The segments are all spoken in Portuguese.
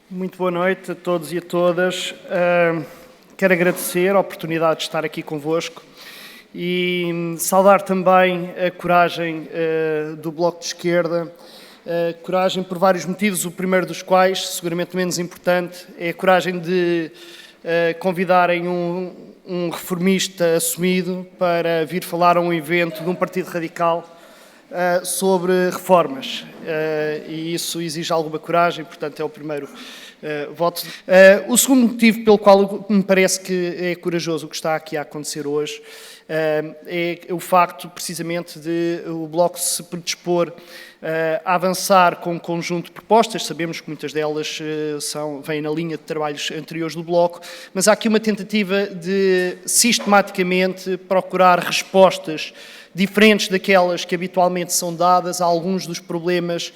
Muito boa noite a todos e a todas. Quero agradecer a oportunidade de estar aqui convosco e saudar também a coragem do Bloco de Esquerda. Coragem por vários motivos, o primeiro dos quais, seguramente menos importante, é a coragem de convidarem um reformista assumido para vir falar a um evento de um partido radical sobre reformas, e isso exige alguma coragem, portanto é o primeiro voto. O segundo motivo pelo qual me parece que é corajoso o que está aqui a acontecer hoje é o facto, precisamente, de o Bloco se predispor a avançar com um conjunto de propostas. Sabemos que muitas delas vêm na linha de trabalhos anteriores do Bloco, mas há aqui uma tentativa de sistematicamente procurar respostas diferentes daquelas que habitualmente são dadas a alguns dos problemas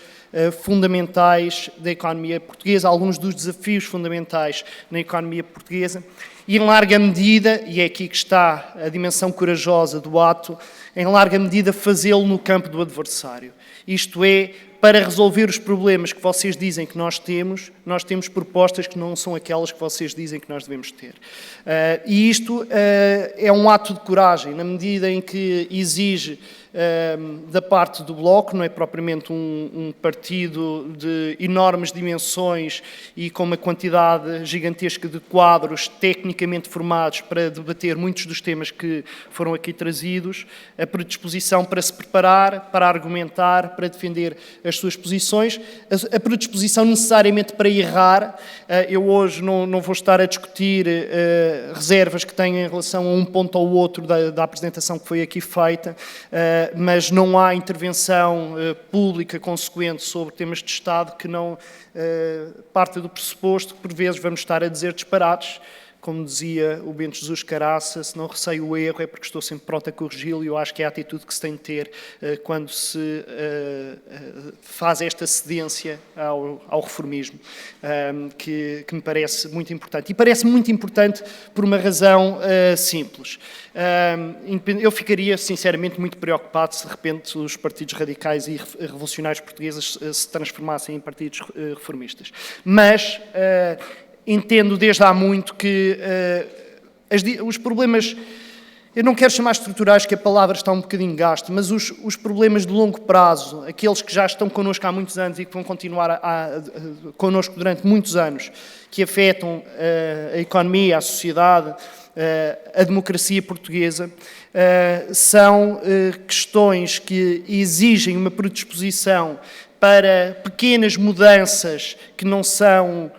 fundamentais da economia portuguesa, a alguns dos desafios fundamentais na economia portuguesa, e em larga medida, e é aqui que está a dimensão corajosa do ato, em larga medida fazê-lo no campo do adversário. Isto é, para resolver os problemas que vocês dizem que nós temos propostas que não são aquelas que vocês dizem que nós devemos ter. E isto é um ato de coragem, na medida em que exige da parte do Bloco, não é propriamente um partido de enormes dimensões e com uma quantidade gigantesca de quadros tecnicamente formados para debater muitos dos temas que foram aqui trazidos, a predisposição para se preparar, para argumentar, para defender as suas posições, a predisposição necessariamente para errar. Eu hoje não vou estar a discutir reservas que tenho em relação a um ponto ou outro da apresentação que foi aqui feita, mas não há intervenção pública consequente sobre temas de Estado que não parta do pressuposto que por vezes vamos estar a dizer disparates. Como dizia o Bento Jesus Caraça, se não receio o erro é porque estou sempre pronto a corrigi-lo, e eu acho que é a atitude que se tem de ter quando se faz esta cedência ao reformismo, que me parece muito importante. E parece muito importante por uma razão simples. Eu ficaria, sinceramente, muito preocupado se de repente os partidos radicais e revolucionários portugueses se transformassem em partidos reformistas. Mas entendo desde há muito que os problemas, eu não quero chamar estruturais, que a palavra está um bocadinho gasta, mas os problemas de longo prazo, aqueles que já estão connosco há muitos anos e que vão continuar connosco durante muitos anos, que afetam a economia, a sociedade, a democracia portuguesa, são questões que exigem uma predisposição para pequenas mudanças que não são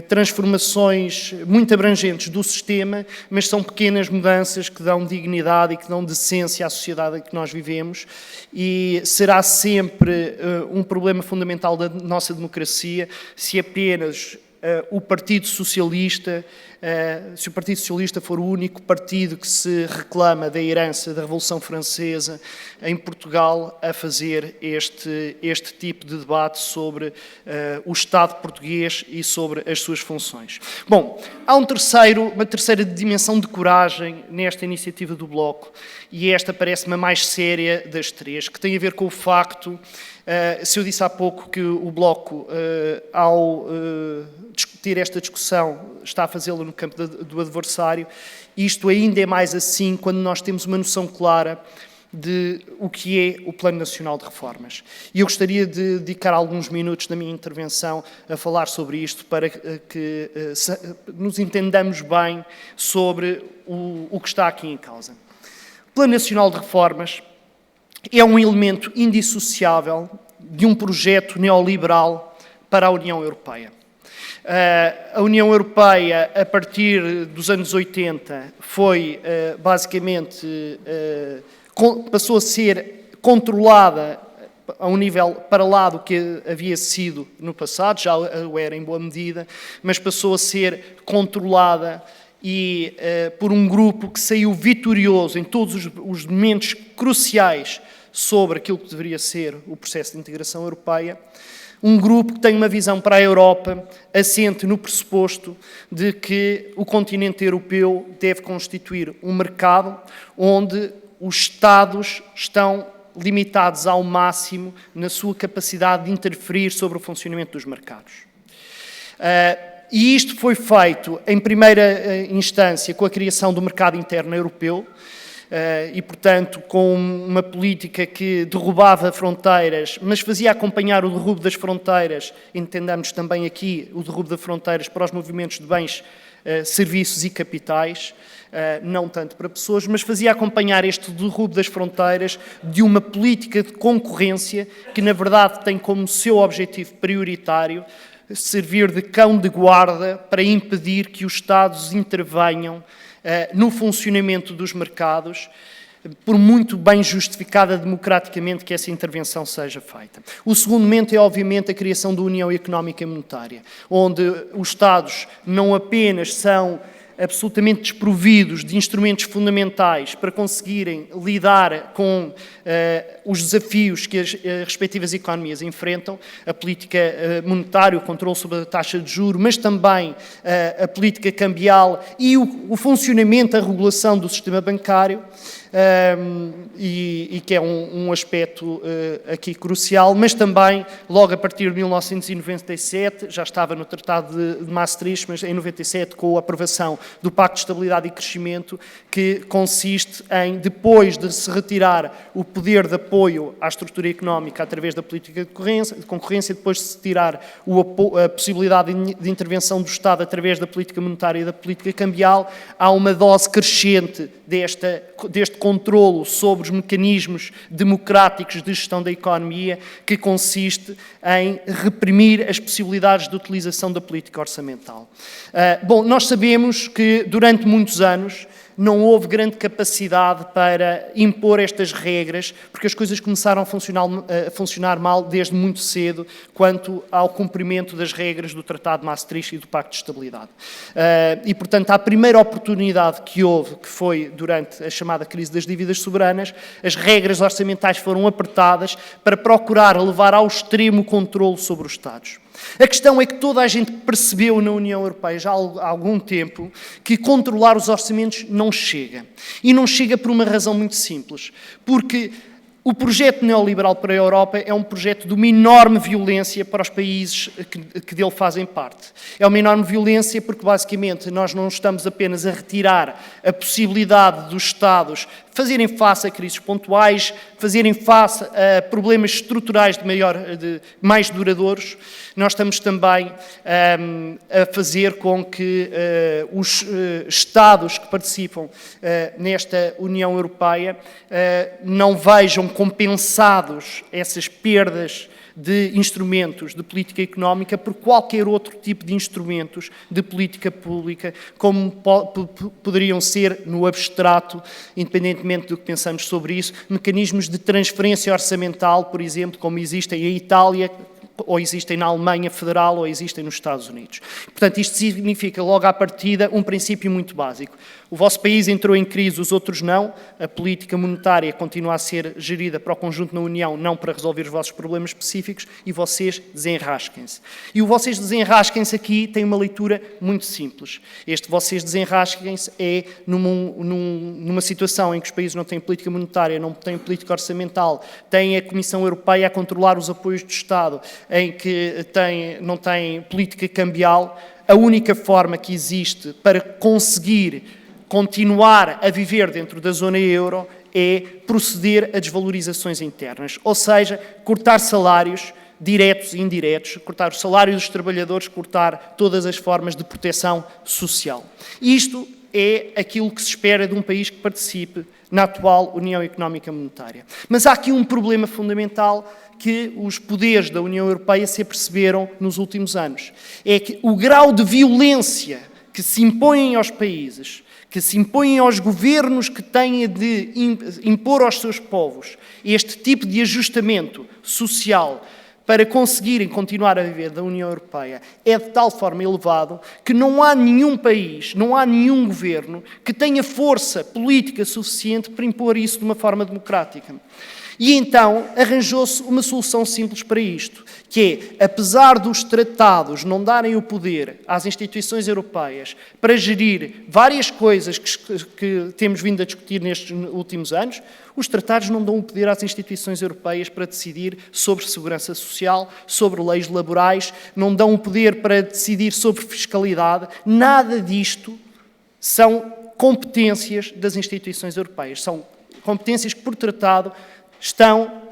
transformações muito abrangentes do sistema, mas são pequenas mudanças que dão dignidade e que dão decência à sociedade em que nós vivemos, e será sempre um problema fundamental da nossa democracia se apenas o Partido Socialista, se o Partido Socialista for o único partido que se reclama da herança da Revolução Francesa em Portugal a fazer este tipo de debate sobre o Estado português e sobre as suas funções. Bom, há uma terceira dimensão de coragem nesta iniciativa do Bloco, e esta parece-me a mais séria das três, que tem a ver com o facto, se eu disse há pouco que o Bloco, ao discutir esta discussão, está a fazê-lo no campo do adversário, isto ainda é mais assim quando nós temos uma noção clara de o que é o Plano Nacional de Reformas. E eu gostaria de dedicar alguns minutos da minha intervenção a falar sobre isto, para que nos entendamos bem sobre o que está aqui em causa. O Plano Nacional de Reformas é um elemento indissociável de um projeto neoliberal para a União Europeia. A União Europeia, a partir dos anos 80, foi basicamente, passou a ser controlada a um nível para lá do que havia sido no passado, já o era em boa medida, mas passou a ser controlada e por um grupo que saiu vitorioso em todos os momentos cruciais sobre aquilo que deveria ser o processo de integração europeia. Um grupo que tem uma visão para a Europa assente no pressuposto de que o continente europeu deve constituir um mercado onde os Estados estão limitados ao máximo na sua capacidade de interferir sobre o funcionamento dos mercados. E isto foi feito, em primeira instância, com a criação do mercado interno europeu, e, portanto, com uma política que derrubava fronteiras, mas fazia acompanhar o derrubo das fronteiras, entendamos também aqui o derrubo das fronteiras para os movimentos de bens, serviços e capitais, não tanto para pessoas, mas fazia acompanhar este derrubo das fronteiras de uma política de concorrência que, na verdade, tem como seu objetivo prioritário servir de cão de guarda para impedir que os Estados intervenham no funcionamento dos mercados, por muito bem justificada democraticamente que essa intervenção seja feita. O segundo momento é, obviamente, a criação da União Económica e Monetária, onde os Estados não apenas são absolutamente desprovidos de instrumentos fundamentais para conseguirem lidar com os desafios que as respectivas economias enfrentam, a política monetária, o controle sobre a taxa de juros, mas também a política cambial e o funcionamento, a regulação do sistema bancário, e que é um aspecto aqui crucial, mas também, logo a partir de 1997, já estava no Tratado de Maastricht, mas em 97, com a aprovação do Pacto de Estabilidade e Crescimento, que consiste em, depois de se retirar o poder de apoio à estrutura económica através da política de concorrência, depois de se tirar a possibilidade de intervenção do Estado através da política monetária e da política cambial, há uma dose crescente deste controlo sobre os mecanismos democráticos de gestão da economia, que consiste em reprimir as possibilidades de utilização da política orçamental. Bom, nós sabemos que durante muitos anos não houve grande capacidade para impor estas regras, porque as coisas começaram a funcionar mal desde muito cedo, quanto ao cumprimento das regras do Tratado de Maastricht e do Pacto de Estabilidade. E, portanto, a primeira oportunidade que houve, que foi durante a chamada crise das dívidas soberanas, as regras orçamentais foram apertadas para procurar levar ao extremo o controle sobre os Estados. A questão é que toda a gente percebeu na União Europeia já há algum tempo que controlar os orçamentos não chega. E não chega por uma razão muito simples. Porque o projeto neoliberal para a Europa é um projeto de uma enorme violência para os países que dele fazem parte. É uma enorme violência porque, basicamente, nós não estamos apenas a retirar a possibilidade dos Estados fazerem face a crises pontuais, fazerem face a problemas estruturais mais duradouros, nós estamos também a fazer com que os Estados que participam nesta União Europeia não vejam compensados essas perdas de instrumentos de política económica por qualquer outro tipo de instrumentos de política pública, como poderiam ser, no abstrato, independentemente do que pensamos sobre isso, mecanismos de transferência orçamental, por exemplo, como existem em Itália, ou existem na Alemanha Federal, ou existem nos Estados Unidos. Portanto, isto significa, logo à partida, um princípio muito básico. O vosso país entrou em crise, os outros não. A política monetária continua a ser gerida para o conjunto da União, não para resolver os vossos problemas específicos, e vocês desenrasquem-se. E o vocês desenrasquem-se aqui tem uma leitura muito simples. Este vocês desenrasquem-se é numa situação em que os países não têm política monetária, não têm política orçamental, têm a Comissão Europeia a controlar os apoios do Estado, em que não têm política cambial. A única forma que existe para conseguir continuar a viver dentro da zona euro é proceder a desvalorizações internas, ou seja, cortar salários diretos e indiretos, cortar o salário dos trabalhadores, cortar todas as formas de proteção social. Isto é aquilo que se espera de um país que participe na atual União Económica e Monetária. Mas há aqui um problema fundamental que os poderes da União Europeia se aperceberam nos últimos anos. É que o grau de violência que se impõe aos países, que se impõem aos governos que têm de impor aos seus povos este tipo de ajustamento social para conseguirem continuar a viver da União Europeia, é de tal forma elevado que não há nenhum país, não há nenhum governo que tenha força política suficiente para impor isso de uma forma democrática. E então arranjou-se uma solução simples para isto, que é, apesar dos tratados não darem o poder às instituições europeias para gerir várias coisas que temos vindo a discutir nestes últimos anos, os tratados não dão o poder às instituições europeias para decidir sobre segurança social, sobre leis laborais, não dão o poder para decidir sobre fiscalidade. Nada disto são competências das instituições europeias. São competências que, por tratado, estão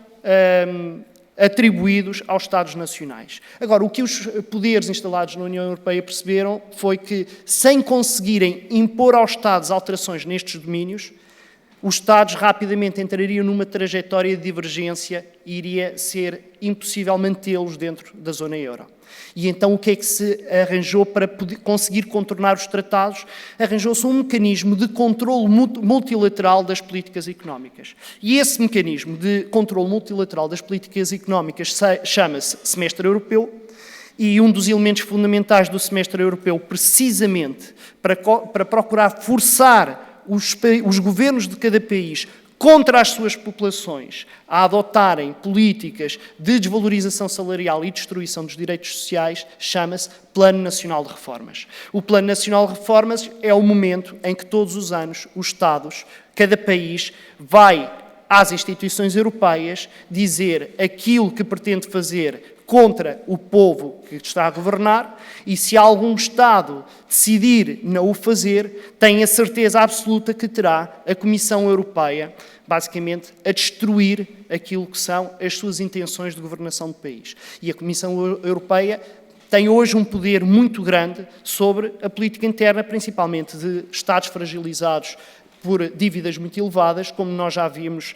atribuídos aos Estados nacionais. Agora, o que os poderes instalados na União Europeia perceberam foi que, sem conseguirem impor aos Estados alterações nestes domínios, os Estados rapidamente entrariam numa trajetória de divergência e iria ser impossível mantê-los dentro da zona euro. E então o que é que se arranjou para conseguir contornar os tratados? Arranjou-se um mecanismo de controle multilateral das políticas económicas. E esse mecanismo de controle multilateral das políticas económicas chama-se semestre europeu, e um dos elementos fundamentais do semestre europeu, precisamente para procurar forçar os governos de cada país contra as suas populações a adotarem políticas de desvalorização salarial e destruição dos direitos sociais, chama-se Plano Nacional de Reformas. O Plano Nacional de Reformas é o momento em que todos os anos os Estados, cada país, vai às instituições europeias dizer aquilo que pretende fazer contra o povo que está a governar, e se algum Estado decidir não o fazer, tem a certeza absoluta que terá a Comissão Europeia, basicamente, a destruir aquilo que são as suas intenções de governação do país. E a Comissão Europeia tem hoje um poder muito grande sobre a política interna, principalmente de Estados fragilizados por dívidas muito elevadas, como nós já vimos.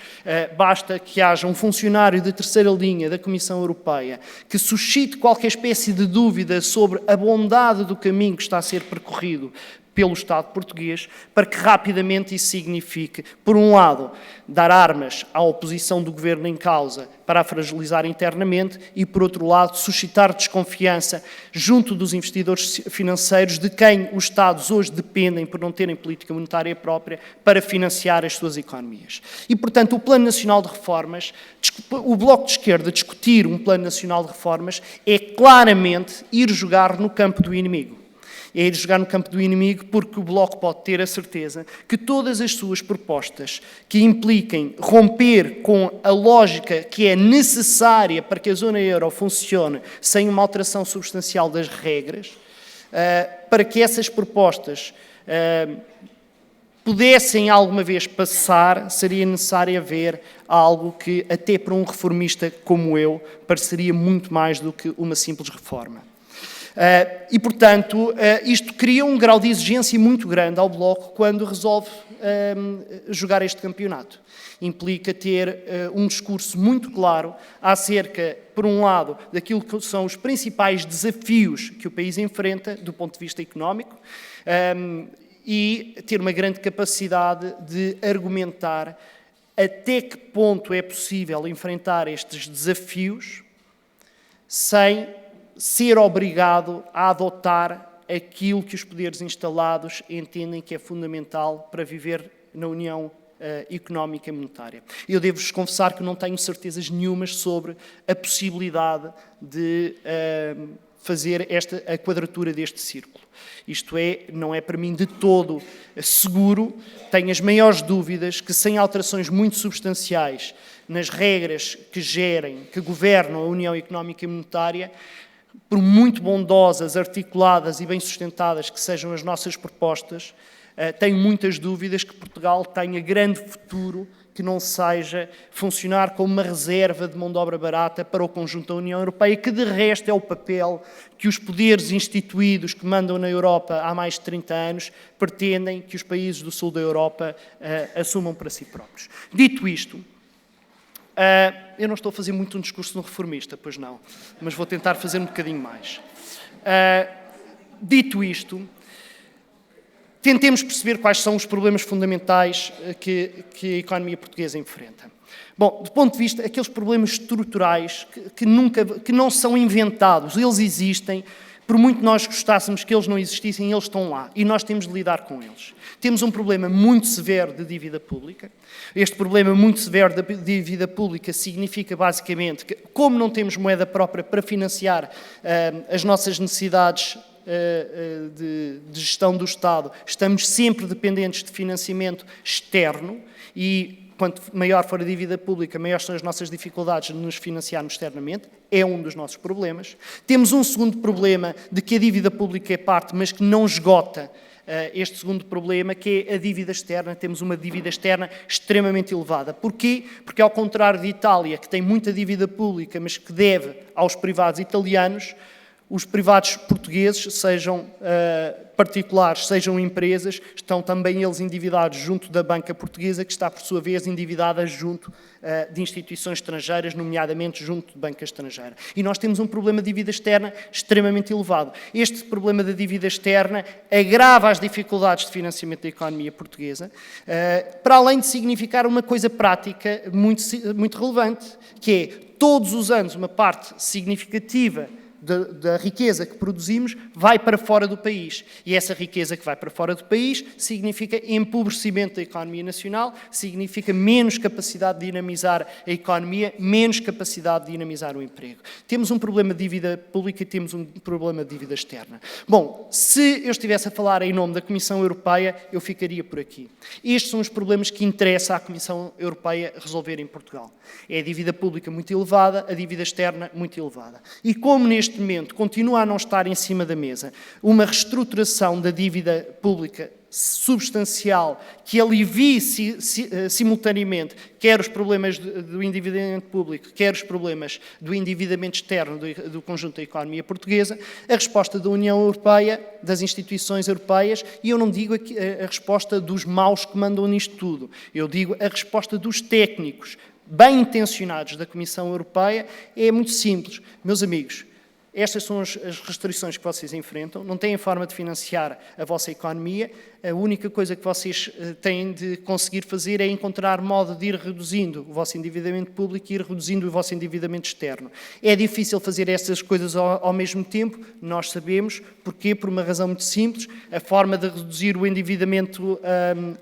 Basta que haja um funcionário de terceira linha da Comissão Europeia que suscite qualquer espécie de dúvida sobre a bondade do caminho que está a ser percorrido pelo Estado português, para que rapidamente isso signifique, por um lado, dar armas à oposição do governo em causa para a fragilizar internamente e, por outro lado, suscitar desconfiança junto dos investidores financeiros de quem os Estados hoje dependem por não terem política monetária própria para financiar as suas economias. E, portanto, o Plano Nacional de Reformas, o Bloco de Esquerda discutir um Plano Nacional de Reformas é claramente ir jogar no campo do inimigo. É ir jogar no campo do inimigo, porque o Bloco pode ter a certeza que todas as suas propostas que impliquem romper com a lógica que é necessária para que a zona euro funcione sem uma alteração substancial das regras, para que essas propostas pudessem alguma vez passar, seria necessário haver algo que, até para um reformista como eu, pareceria muito mais do que uma simples reforma. E, portanto, isto cria um grau de exigência muito grande ao Bloco quando resolve jogar este campeonato. Implica ter um discurso muito claro acerca, por um lado, daquilo que são os principais desafios que o país enfrenta do ponto de vista económico, e ter uma grande capacidade de argumentar até que ponto é possível enfrentar estes desafios sem ser obrigado a adotar aquilo que os poderes instalados entendem que é fundamental para viver na União Económica e Monetária. Eu devo-vos confessar que não tenho certezas nenhumas sobre a possibilidade de fazer a quadratura deste círculo. Isto é, não é para mim de todo seguro, tenho as maiores dúvidas que, sem alterações muito substanciais nas regras que gerem, que governam a União Económica e Monetária, por muito bondosas, articuladas e bem sustentadas que sejam as nossas propostas, tenho muitas dúvidas que Portugal tenha grande futuro, que não seja funcionar como uma reserva de mão de obra barata para o conjunto da União Europeia, que de resto é o papel que os poderes instituídos que mandam na Europa há mais de 30 anos pretendem que os países do sul da Europa assumam para si próprios. Dito isto, eu não estou a fazer muito um discurso no reformista, pois não, mas vou tentar fazer um bocadinho mais. Dito isto, tentemos perceber quais são os problemas fundamentais que a economia portuguesa enfrenta. Bom, do ponto de vista, aqueles problemas estruturais que não são inventados, eles existem, Por muito nós gostássemos que eles não existissem, eles estão lá e nós temos de lidar com eles. Temos um problema muito severo de dívida pública. Este problema muito severo de dívida pública significa basicamente que, como não temos moeda própria para financiar as nossas necessidades de gestão do Estado, estamos sempre dependentes de financiamento externo e quanto maior for a dívida pública, maiores são as nossas dificuldades de nos financiarmos externamente. É um dos nossos problemas. Temos um segundo problema de que a dívida pública é parte, mas que não esgota este segundo problema, que é a dívida externa. Temos uma dívida externa extremamente elevada. Porquê? Porque, ao contrário de Itália, que tem muita dívida pública, mas que deve aos privados italianos, os privados portugueses, sejam particulares, sejam empresas, estão também eles endividados junto da banca portuguesa, que está, por sua vez, endividada junto de instituições estrangeiras, nomeadamente junto de banca estrangeira. E nós temos um problema de dívida externa extremamente elevado. Este problema da dívida externa agrava as dificuldades de financiamento da economia portuguesa, para além de significar uma coisa prática muito relevante, que é, todos os anos, uma parte significativa da riqueza que produzimos vai para fora do país. E essa riqueza que vai para fora do país significa empobrecimento da economia nacional, significa menos capacidade de dinamizar a economia, menos capacidade de dinamizar o emprego. Temos um problema de dívida pública e temos um problema de dívida externa. Bom, se eu estivesse a falar em nome da Comissão Europeia, eu ficaria por aqui. Estes são os problemas que interessa à Comissão Europeia resolver em Portugal. É a dívida pública muito elevada, a dívida externa muito elevada. E como neste momento continua a não estar em cima da mesa uma reestruturação da dívida pública substancial que alivie simultaneamente quer os problemas do endividamento público, quer os problemas do endividamento externo do conjunto da economia portuguesa, a resposta da União Europeia, das instituições europeias, e eu não digo a resposta dos maus que mandam nisto tudo, eu digo a resposta dos técnicos bem intencionados da Comissão Europeia, é muito simples. Meus amigos, estas são as restrições que vocês enfrentam, não têm forma de financiar a vossa economia, a única coisa que vocês têm de conseguir fazer é encontrar modo de ir reduzindo o vosso endividamento público e ir reduzindo o vosso endividamento externo. É difícil fazer essas coisas ao mesmo tempo, nós sabemos. Porquê? Por uma razão muito simples. A forma de reduzir o endividamento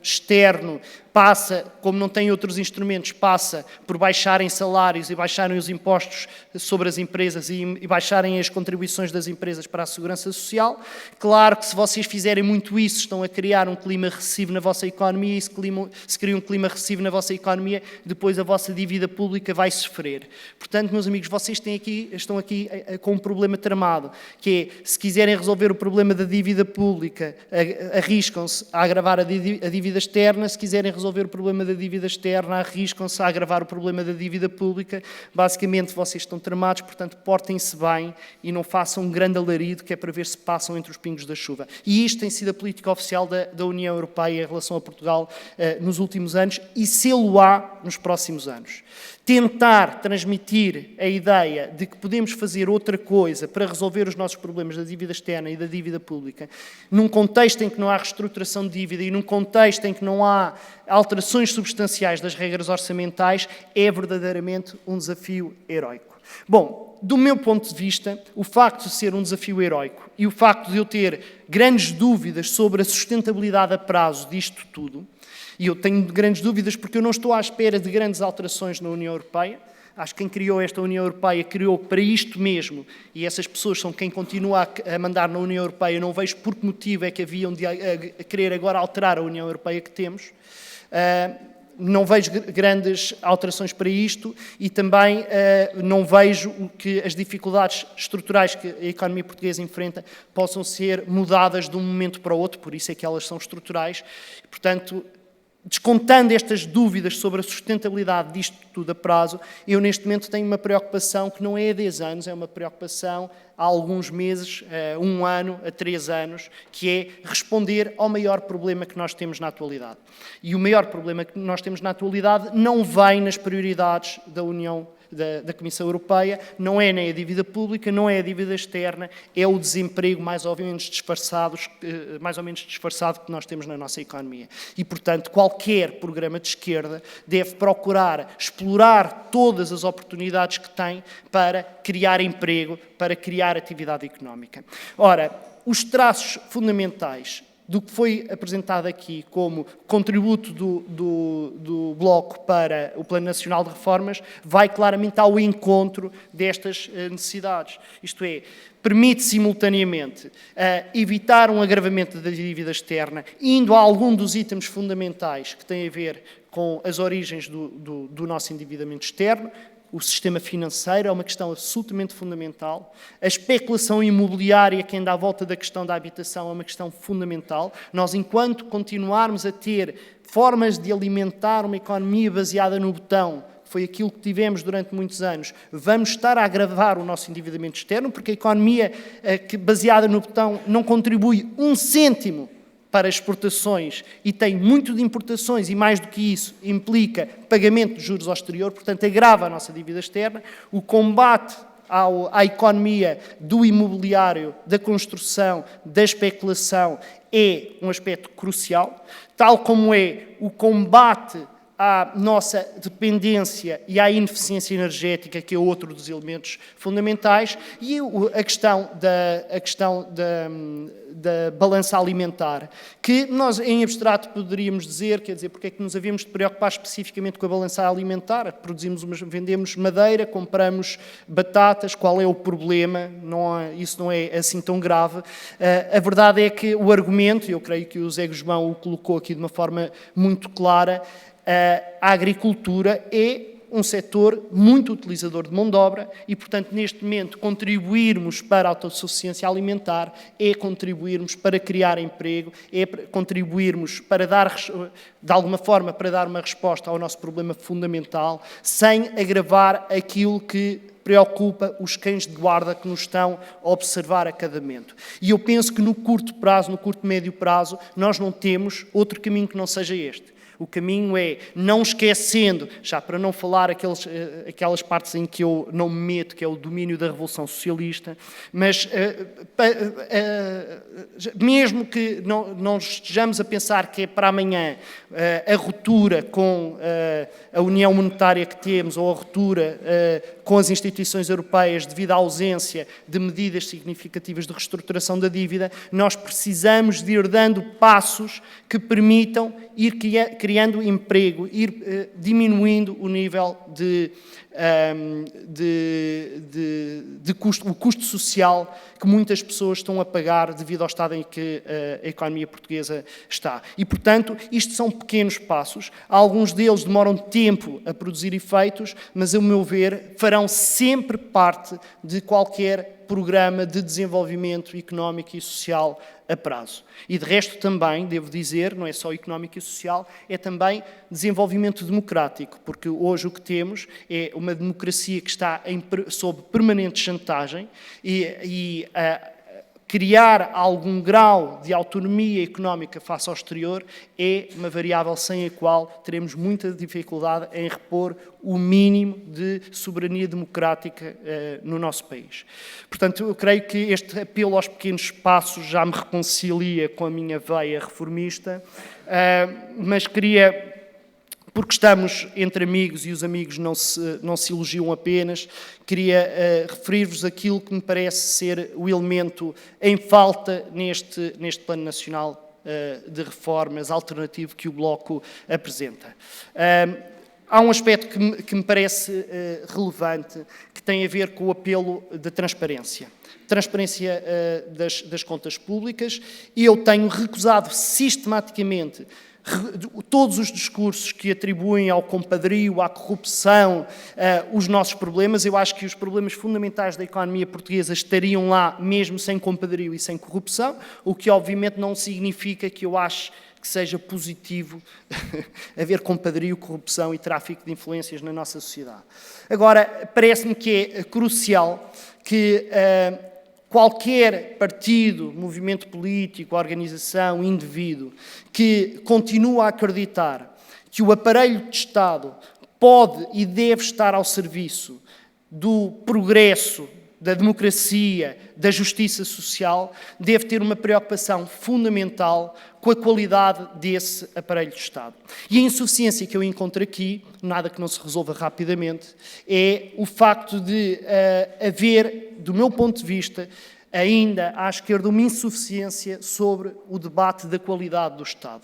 externo passa, como não tem outros instrumentos, passa por baixarem salários e baixarem os impostos sobre as empresas e baixarem as contribuições das empresas para a segurança social. Claro que se vocês fizerem muito isso, estão a criar um clima recessivo na vossa economia, e se cria um clima recessivo na vossa economia, depois a vossa dívida pública vai sofrer. Portanto, meus amigos, vocês estão aqui com um problema tramado, que é, se quiserem resolver o problema da dívida pública, arriscam-se a agravar a dívida externa. Se quiserem resolver o problema da dívida externa, arriscam-se a agravar o problema da dívida pública. Basicamente, vocês estão tramados, portanto, portem-se bem e não façam um grande alarido, que é para ver se passam entre os pingos da chuva. E isto tem sido a política oficial da União Europeia em relação a Portugal nos últimos anos, e sê-lo-á nos próximos anos. Tentar transmitir a ideia de que podemos fazer outra coisa para resolver os nossos problemas da dívida externa e da dívida pública, num contexto em que não há reestruturação de dívida e num contexto em que não há alterações substanciais das regras orçamentais, é verdadeiramente um desafio heroico. Bom, do meu ponto de vista, o facto de ser um desafio heroico e o facto de eu ter grandes dúvidas sobre a sustentabilidade a prazo disto tudo, e eu tenho grandes dúvidas porque eu não estou à espera de grandes alterações na União Europeia. Acho que quem criou esta União Europeia criou para isto mesmo, e essas pessoas são quem continua a mandar na União Europeia. Eu não vejo por que motivo é que haviam de querer agora alterar a União Europeia que temos. Não vejo grandes alterações para isto e também não vejo que as dificuldades estruturais que a economia portuguesa enfrenta possam ser mudadas de um momento para o outro, por isso é que elas são estruturais. Portanto, descontando estas dúvidas sobre a sustentabilidade disto tudo a prazo, eu neste momento tenho uma preocupação que não é há 10 anos, é uma preocupação há alguns meses, 1 ano, a 3 anos, que é responder ao maior problema que nós temos na atualidade. E o maior problema que nós temos na atualidade não vem nas prioridades da União da Comissão Europeia, não é nem a dívida pública, não é a dívida externa, é o desemprego mais ou menos disfarçado que nós temos na nossa economia. E, portanto, qualquer programa de esquerda deve procurar explorar todas as oportunidades que tem para criar emprego, para criar atividade económica. Ora, os traços fundamentais do que foi apresentado aqui como contributo do Bloco para o Plano Nacional de Reformas vai claramente ao encontro destas necessidades. Isto é, permite simultaneamente evitar um agravamento da dívida externa, indo a algum dos itens fundamentais que têm a ver com as origens do nosso endividamento externo. O sistema financeiro é uma questão absolutamente fundamental. A especulação imobiliária que anda à volta da questão da habitação é uma questão fundamental. Nós, enquanto continuarmos a ter formas de alimentar uma economia baseada no botão, que foi aquilo que tivemos durante muitos anos, vamos estar a agravar o nosso endividamento externo, porque a economia baseada no botão não contribui um cêntimo para exportações e tem muito de importações e, mais do que isso, implica pagamento de juros ao exterior, portanto, agrava a nossa dívida externa. O combate à economia do imobiliário, da construção, da especulação é um aspecto crucial, tal como é o combate à nossa dependência e à ineficiência energética, que é outro dos elementos fundamentais, e a questão da balança alimentar, que nós, em abstrato, poderíamos dizer, quer dizer, porque é que nos havíamos de preocupar especificamente com a balança alimentar? Vendemos madeira, compramos batatas, qual é o problema? Isso não é assim tão grave. A verdade é que o argumento, eu creio que o Zé Guzmão o colocou aqui de uma forma muito clara, a agricultura é um setor muito utilizador de mão de obra e, portanto, neste momento, contribuirmos para a autossuficiência alimentar é contribuirmos para criar emprego, é contribuirmos para dar, de alguma forma, para dar uma resposta ao nosso problema fundamental, sem agravar aquilo que preocupa os cães de guarda que nos estão a observar a cada momento. E eu penso que no curto prazo, no curto e médio prazo, nós não temos outro caminho que não seja este. O caminho é, não esquecendo, já para não falar aquelas partes em que eu não me meto, que é o domínio da Revolução Socialista, mas mesmo que não estejamos a pensar que é para amanhã a ruptura com a União Monetária que temos, ou a ruptura com as instituições europeias devido à ausência de medidas significativas de reestruturação da dívida, nós precisamos de ir dando passos que permitam ir criando emprego, ir diminuindo o nível o custo social que muitas pessoas estão a pagar devido ao estado em que a economia portuguesa está. E, portanto, isto são pequenos passos. Alguns deles demoram tempo a produzir efeitos, mas, a meu ver, farão sempre parte de qualquer programa de desenvolvimento económico e social a prazo. E, de resto, também, devo dizer, não é só económico e social, é também desenvolvimento democrático, porque hoje o que temos é uma democracia que está sob permanente chantagem e criar algum grau de autonomia económica face ao exterior é uma variável sem a qual teremos muita dificuldade em repor o mínimo de soberania democrática no nosso país. Portanto, eu creio que este apelo aos pequenos passos já me reconcilia com a minha veia reformista, mas queria, porque estamos entre amigos e os amigos não se elogiam apenas, queria referir-vos aquilo que me parece ser o elemento em falta neste Plano Nacional de Reformas alternativo que o Bloco apresenta. Há um aspecto que me parece relevante, que tem a ver com o apelo da transparência. Transparência das contas públicas, e eu tenho recusado sistematicamente todos os discursos que atribuem ao compadrio, à corrupção, os nossos problemas. Eu acho que os problemas fundamentais da economia portuguesa estariam lá mesmo sem compadrio e sem corrupção, o que obviamente não significa que eu ache que seja positivo haver compadrio, corrupção e tráfico de influências na nossa sociedade. Agora, parece-me que é crucial que qualquer partido, movimento político, organização, indivíduo que continua a acreditar que o aparelho de Estado pode e deve estar ao serviço do progresso, da democracia, da justiça social, deve ter uma preocupação fundamental com a qualidade desse aparelho de Estado. E a insuficiência que eu encontro aqui, nada que não se resolva rapidamente, é o facto de haver, do meu ponto de vista, ainda à esquerda, uma insuficiência sobre o debate da qualidade do Estado.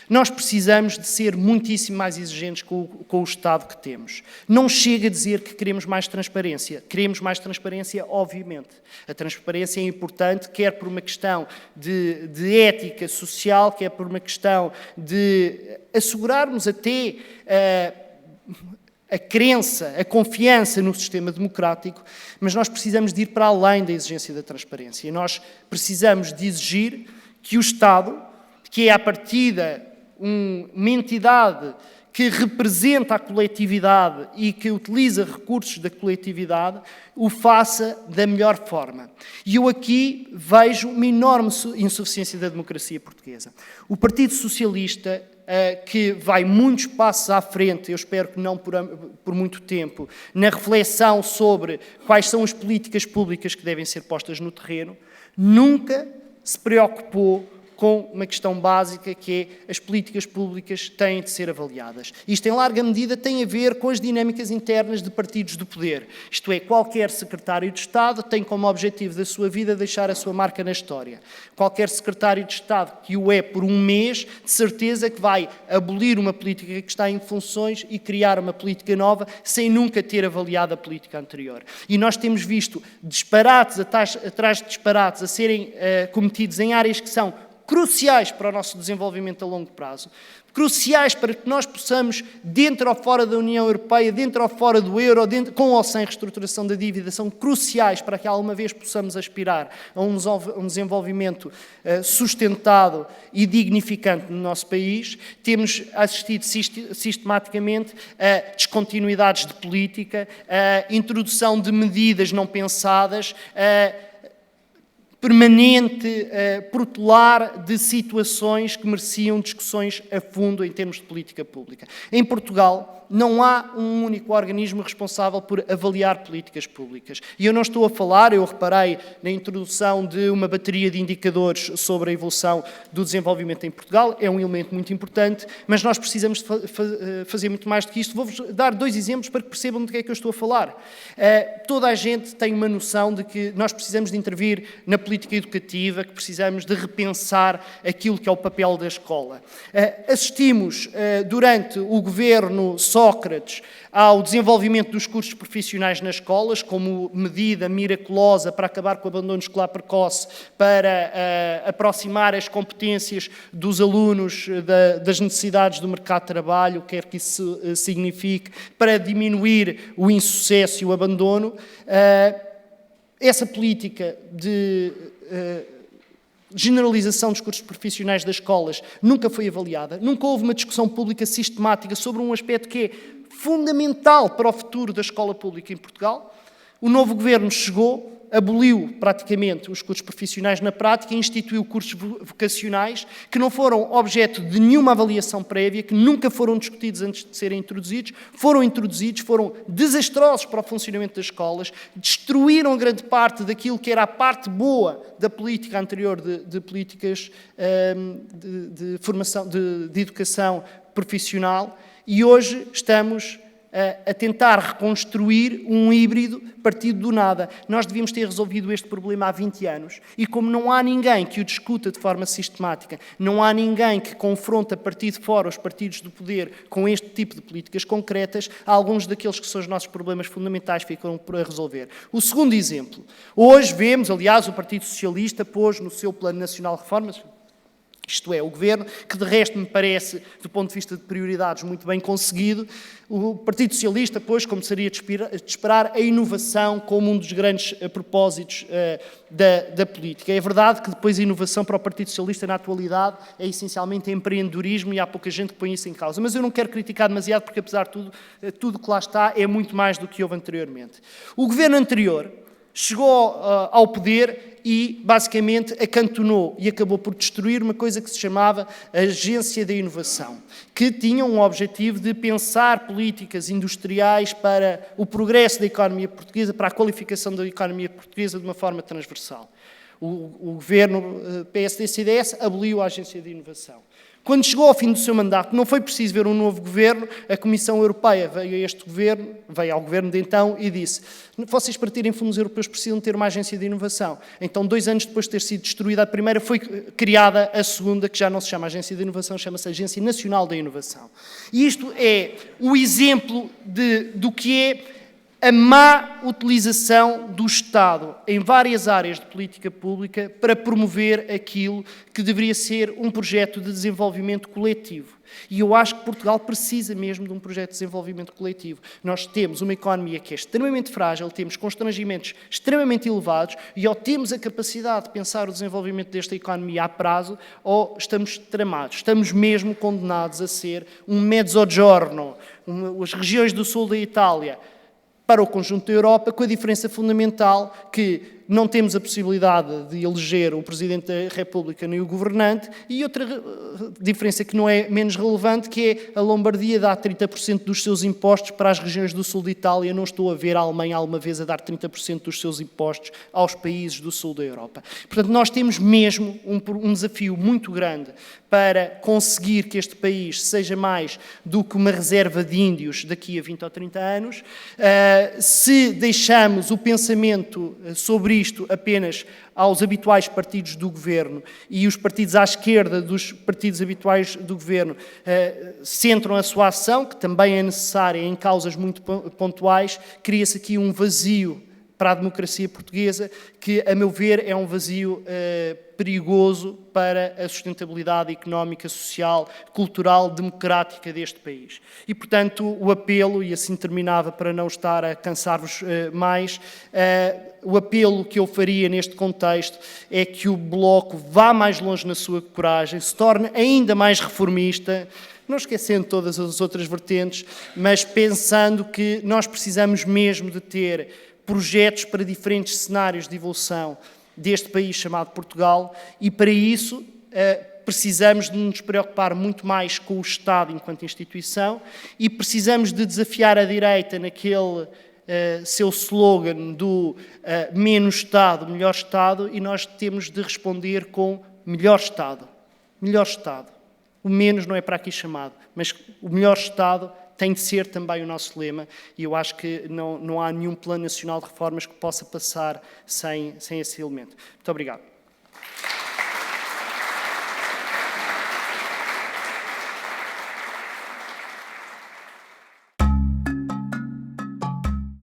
Nós precisamos de ser muitíssimo mais exigentes com o Estado que temos. Não chega a dizer que queremos mais transparência. Queremos mais transparência, obviamente. A transparência é importante, quer por uma questão de ética social, quer por uma questão de assegurarmos até a crença, a confiança no sistema democrático, mas nós precisamos de ir para além da exigência da transparência. E nós precisamos de exigir que o Estado, que é à partida uma entidade que representa a coletividade e que utiliza recursos da coletividade, o faça da melhor forma. E eu aqui vejo uma enorme insuficiência da democracia portuguesa. O Partido Socialista, que vai muitos passos à frente, eu espero que não por muito tempo, na reflexão sobre quais são as políticas públicas que devem ser postas no terreno, nunca se preocupou com uma questão básica, que é as políticas públicas têm de ser avaliadas. Isto, em larga medida, tem a ver com as dinâmicas internas de partidos do poder. Isto é, qualquer secretário de Estado tem como objetivo da sua vida deixar a sua marca na história. Qualquer secretário de Estado que o é por um mês, de certeza que vai abolir uma política que está em funções e criar uma política nova, sem nunca ter avaliado a política anterior. E nós temos visto disparates atrás de disparates a serem cometidos em áreas que são cruciais para o nosso desenvolvimento a longo prazo, cruciais para que nós possamos, dentro ou fora da União Europeia, dentro ou fora do euro, com ou sem reestruturação da dívida, são cruciais para que alguma vez possamos aspirar a um desenvolvimento sustentado e dignificante no nosso país. Temos assistido sistematicamente a descontinuidades de política, a introdução de medidas não pensadas, permanente protelar de situações que mereciam discussões a fundo em termos de política pública. Em Portugal, não há um único organismo responsável por avaliar políticas públicas. E eu não estou a falar, eu reparei na introdução de uma bateria de indicadores sobre a evolução do desenvolvimento em Portugal, é um elemento muito importante, mas nós precisamos fazer muito mais do que isto. Vou-vos dar 2 exemplos para que percebam de que é que eu estou a falar. Toda a gente tem uma noção de que nós precisamos de intervir na política educativa, que precisamos de repensar aquilo que é o papel da escola. Assistimos, durante o governo Sócrates, ao desenvolvimento dos cursos profissionais nas escolas, como medida miraculosa para acabar com o abandono escolar precoce, para aproximar as competências dos alunos das necessidades do mercado de trabalho, quer que isso signifique, para diminuir o insucesso e o abandono. Essa política de generalização dos cursos profissionais das escolas nunca foi avaliada, nunca houve uma discussão pública sistemática sobre um aspecto que é fundamental para o futuro da escola pública em Portugal. O novo governo chegou, aboliu praticamente os cursos profissionais na prática e instituiu cursos vocacionais que não foram objeto de nenhuma avaliação prévia, que nunca foram discutidos antes de serem introduzidos, foram desastrosos para o funcionamento das escolas, destruíram grande parte daquilo que era a parte boa da política anterior de políticas de formação, de educação profissional, e hoje estamos a tentar reconstruir um híbrido partido do nada. Nós devíamos ter resolvido este problema há 20 anos. E como não há ninguém que o discuta de forma sistemática, não há ninguém que confronte a partir de fora os partidos do poder com este tipo de políticas concretas, alguns daqueles que são os nossos problemas fundamentais ficam por resolver. O segundo exemplo. Hoje vemos, aliás, o Partido Socialista pôs no seu Plano Nacional de Reformas, isto é, o Governo, que de resto me parece, do ponto de vista de prioridades, muito bem conseguido. O Partido Socialista, pois, como seria de esperar, a inovação como um dos grandes propósitos da política. É verdade que depois a inovação para o Partido Socialista, na atualidade, é essencialmente empreendedorismo e há pouca gente que põe isso em causa. Mas eu não quero criticar demasiado porque, apesar de tudo que lá está, é muito mais do que houve anteriormente. O Governo anterior chegou ao poder e, basicamente, acantonou e acabou por destruir uma coisa que se chamava Agência da Inovação, que tinha um objetivo de pensar políticas industriais para o progresso da economia portuguesa, para a qualificação da economia portuguesa de uma forma transversal. O governo PSD-CDS aboliu a Agência de Inovação. Quando chegou ao fim do seu mandato, não foi preciso ver um novo governo, a Comissão Europeia veio ao governo de então e disse: vocês para terem fundos europeus precisam ter uma agência de inovação. Então, 2 anos depois de ter sido destruída a primeira, foi criada a segunda, que já não se chama Agência de Inovação, chama-se Agência Nacional da Inovação. E isto é o exemplo do que é a má utilização do Estado em várias áreas de política pública para promover aquilo que deveria ser um projeto de desenvolvimento coletivo. E eu acho que Portugal precisa mesmo de um projeto de desenvolvimento coletivo. Nós temos uma economia que é extremamente frágil, temos constrangimentos extremamente elevados e ou temos a capacidade de pensar o desenvolvimento desta economia a prazo ou estamos tramados. Estamos mesmo condenados a ser um mezzogiorno, as regiões do sul da Itália, para o conjunto da Europa, com a diferença fundamental que não temos a possibilidade de eleger o Presidente da República nem o governante, e outra diferença que não é menos relevante, que é a Lombardia dá 30% dos seus impostos para as regiões do sul de Itália. Não estou a ver a Alemanha alguma vez a dar 30% dos seus impostos aos países do sul da Europa. Portanto, nós temos mesmo um desafio muito grande para conseguir que este país seja mais do que uma reserva de índios daqui a 20 ou 30 anos. Se deixamos o pensamento sobre isto apenas aos habituais partidos do governo e os partidos à esquerda dos partidos habituais do governo centram a sua ação, que também é necessária em causas muito pontuais, cria-se aqui um vazio para a democracia portuguesa, que, a meu ver, é um vazio perigoso para a sustentabilidade económica, social, cultural, democrática deste país. E, portanto, o apelo, e assim terminava para não estar a cansar-vos mais, o apelo que eu faria neste contexto é que o Bloco vá mais longe na sua coragem, se torne ainda mais reformista, não esquecendo todas as outras vertentes, mas pensando que nós precisamos mesmo de ter projetos para diferentes cenários de evolução deste país chamado Portugal, e para isso precisamos de nos preocupar muito mais com o Estado enquanto instituição e precisamos de desafiar a direita naquele seu slogan do menos Estado, melhor Estado, e nós temos de responder com melhor Estado. Melhor Estado. O menos não é para aqui chamado, mas o melhor Estado tem de ser também o nosso lema, e eu acho que não há nenhum plano nacional de reformas que possa passar sem esse elemento. Muito obrigado.